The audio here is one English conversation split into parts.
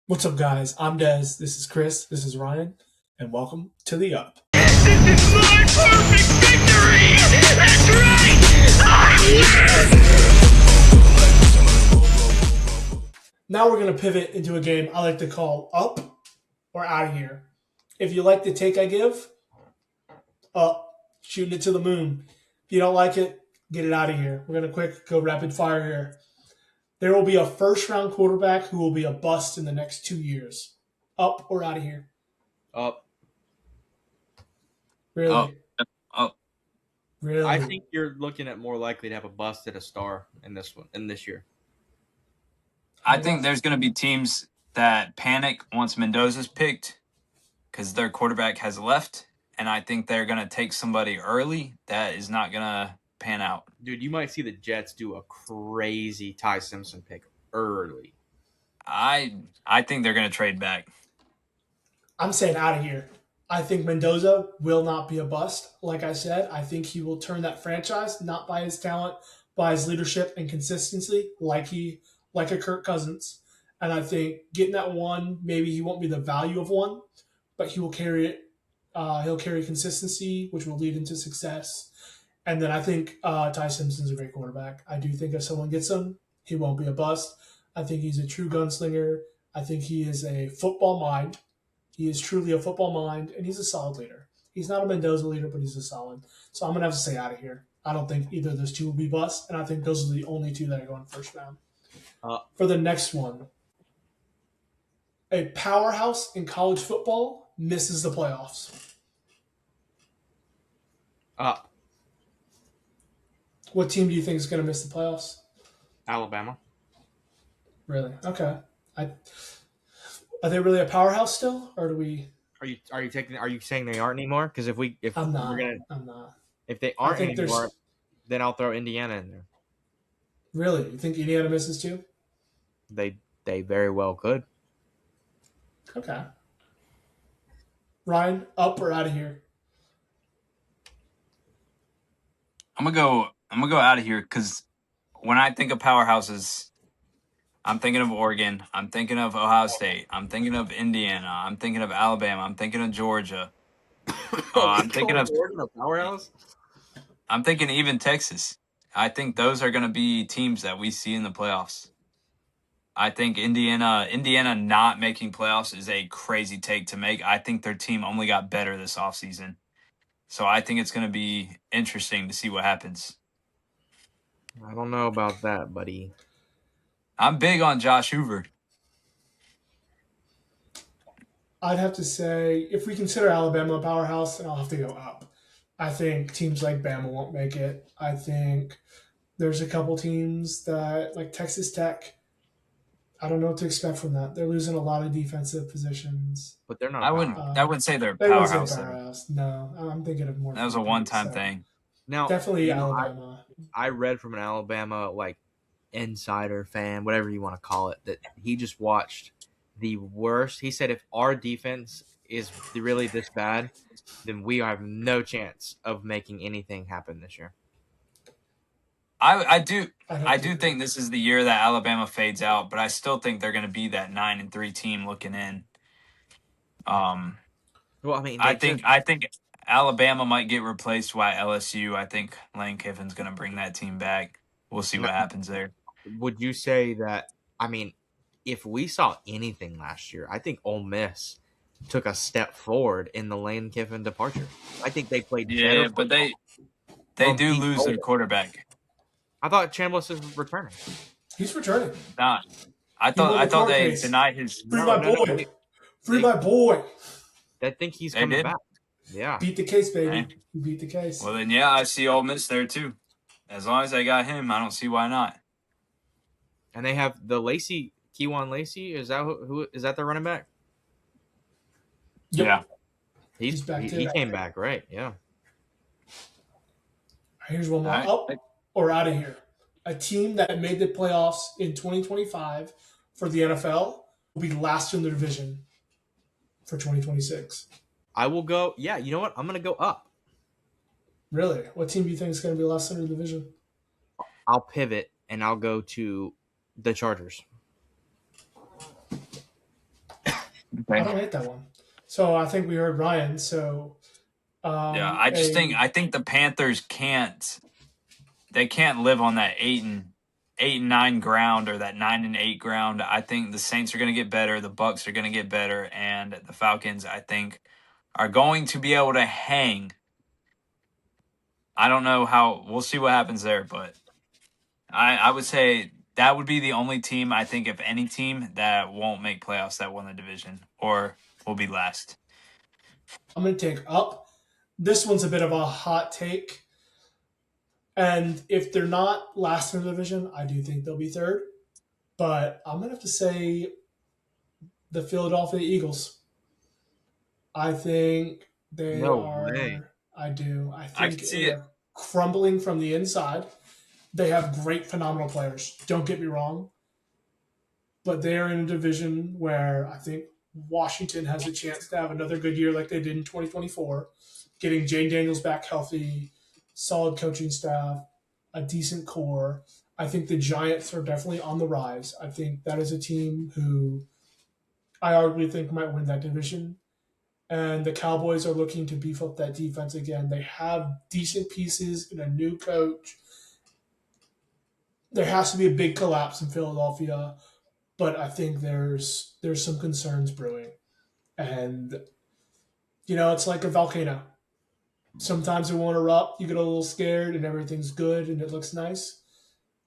What's up, guys? I'm Des. This is Chris. This is Ryan, and welcome to the Up. This is my perfect victory! That's right! I win! Now we're going to pivot into a game I like to call Up or Out of Here. If you like the take I give, up, shooting it to the moon. If you don't like it, get it out of here. We're going to go rapid fire here. There will be a first round quarterback who will be a bust in the next 2 years. Up or out of here? Up. Really? Oh, Really? I think you're looking at more likely to have a bust at a star in this year. I think there's going to be teams that panic once Mendoza's picked because their quarterback has left, and I think they're going to take somebody early that is not going to pan out. Dude, you might see the Jets do a crazy Ty Simpson pick early. I think they're going to trade back. I'm saying out of here. I think Mendoza will not be a bust. Like I said, I think he will turn that franchise, not by his talent, by his leadership and consistency, like a Kirk Cousins. And I think getting that one, maybe he won't be the value of one, but he will carry it. He'll carry consistency, which will lead into success. And then I think Ty Simpson's a great quarterback. I do think if someone gets him, he won't be a bust. I think he's a true gunslinger. I think he is a football mind. He is truly a football mind, and he's a solid leader. He's not a Mendoza leader, but he's a solid. So I'm going to have to say out of here. I don't think either of those two will be bust, and I think those are the only two that are going first round. For the next one, a powerhouse in college football misses the playoffs. Up. What team do you think is going to miss the playoffs? Alabama. Really? Okay. Are they really a powerhouse still, or do we? Are you saying they aren't anymore? Because I'm not. I'm not. if they aren't think there's- anymore, then I'll throw Indiana in there. Really? You think Indiana misses too? They very well could. Okay. Ryan, up or out of here? I'm gonna go out of here because when I think of powerhouses, I'm thinking of Oregon, I'm thinking of Ohio State, I'm thinking of Indiana, I'm thinking of Alabama, I'm thinking of Georgia. I'm thinking of Oregon, a powerhouse. I'm thinking even Texas. I think those are going to be teams that we see in the playoffs. I think Indiana not making playoffs is a crazy take to make. I think their team only got better this offseason. So I think it's going to be interesting to see what happens. I don't know about that, buddy. I'm big on Josh Hoover. I'd have to say, if we consider Alabama a powerhouse, then I'll have to go up. I think teams like Bama won't make it. I think there's a couple teams that, like Texas Tech, I don't know what to expect from that. They're losing a lot of defensive positions. But they're not. I wouldn't say they're a They wouldn't say powerhouse. powerhouse. No, I'm thinking of more. That was a one-time thing. Now, Definitely Alabama. I read from an Alabama insider fan, whatever you want to call it, that he just watched the worst. He said if our defense is really this bad, then we have no chance of making anything happen this year. I do think this is the year that Alabama fades out, but I still think they're going to be that 9-3 team looking in. Well, I mean, I think Alabama might get replaced by LSU. I think Lane Kiffin's going to bring that team back. We'll see what happens there. Would you say that? I mean, if we saw anything last year, I think Ole Miss took a step forward in the Lane Kiffin departure. I think they played better. But they do lose their quarterback. I thought Chambliss is returning. He's returning. Nah, I thought they case. denied his. Free my boy. Free my boy. I think he's They coming did? back. Yeah. Beat the case, baby. Right. You beat the case. Well, then, yeah, I see Ole Miss there too. As long as they got him, I don't see why not. And they have the Keywan Lacey. Is that who is that the running back? Yep. Yeah. He's back he too. came back, right? Yeah. Here's one more. All right. Up or out of here. A team that made the playoffs in 2025 for the NFL will be last in the division for 2026. I will go. Yeah, you know what? I'm going to go up. Really? What team do you think is going to be last in the division? I'll pivot and I'll go to the Chargers. I Okay. don't hate that one. So I think we heard Ryan. So Yeah, I think the Panthers can't live on that 8-9 ground or that 9-8 ground. I think the Saints are going to get better, the Bucks are going to get better, and the Falcons I think are going to be able to hang. I don't know how. We'll see what happens there, but I would say that would be the only team I think, if any team, that won't make playoffs that won the division or will be last. I'm going to take up. This one's a bit of a hot take. And if they're not last in the division, I do think they'll be third. But I'm going to have to say the Philadelphia Eagles. I think they No way. are. I do. I I can think see they it. are crumbling from the inside. They have great, phenomenal players. Don't get me wrong. But they are in a division where I think Washington has a chance to have another good year like they did in 2024, getting Jane Daniels back healthy, solid coaching staff, a decent core. I think the Giants are definitely on the rise. I think that is a team who I arguably think might win that division. And the Cowboys are looking to beef up that defense again. They have decent pieces and a new coach. There has to be a big collapse in Philadelphia, but I think there's some concerns brewing. And it's like a volcano. Sometimes it won't erupt, you get a little scared and everything's good and it looks nice.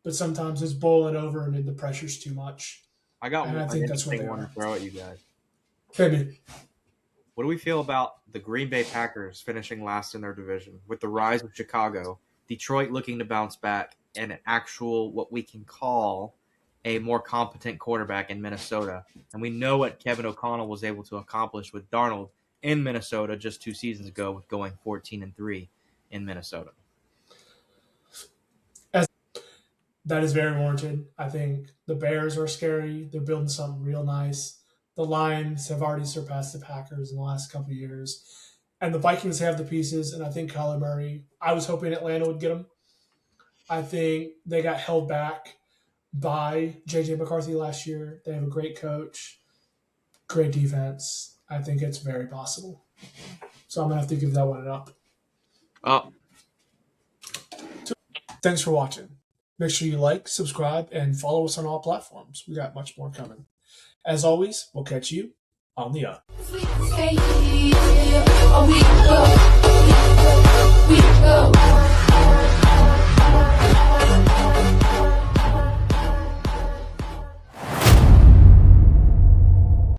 But sometimes it's boiling over and the pressure's too much. I got And I one think that's where interesting they one to are. throw at you guys. Maybe. What do we feel about the Green Bay Packers finishing last in their division with the rise of Chicago, Detroit looking to bounce back, and an actual, what we can call, a more competent quarterback in Minnesota? And we know what Kevin O'Connell was able to accomplish with Darnold in Minnesota just 2 seasons ago with going 14-3 in Minnesota. That is very warranted. I think the Bears are scary. They're building something real nice. The Lions have already surpassed the Packers in the last couple of years. And the Vikings have the pieces, and I think Kyler Murray, I was hoping Atlanta would get him. I think they got held back by J.J. McCarthy last year. They have a great coach, great defense. I think it's very possible. So I'm going to have to give that one an up. Oh, Thanks for watching. Make sure you like, subscribe, and follow us on all platforms. We got much more coming. As always, we'll catch you on the up. Hey, oh, we go.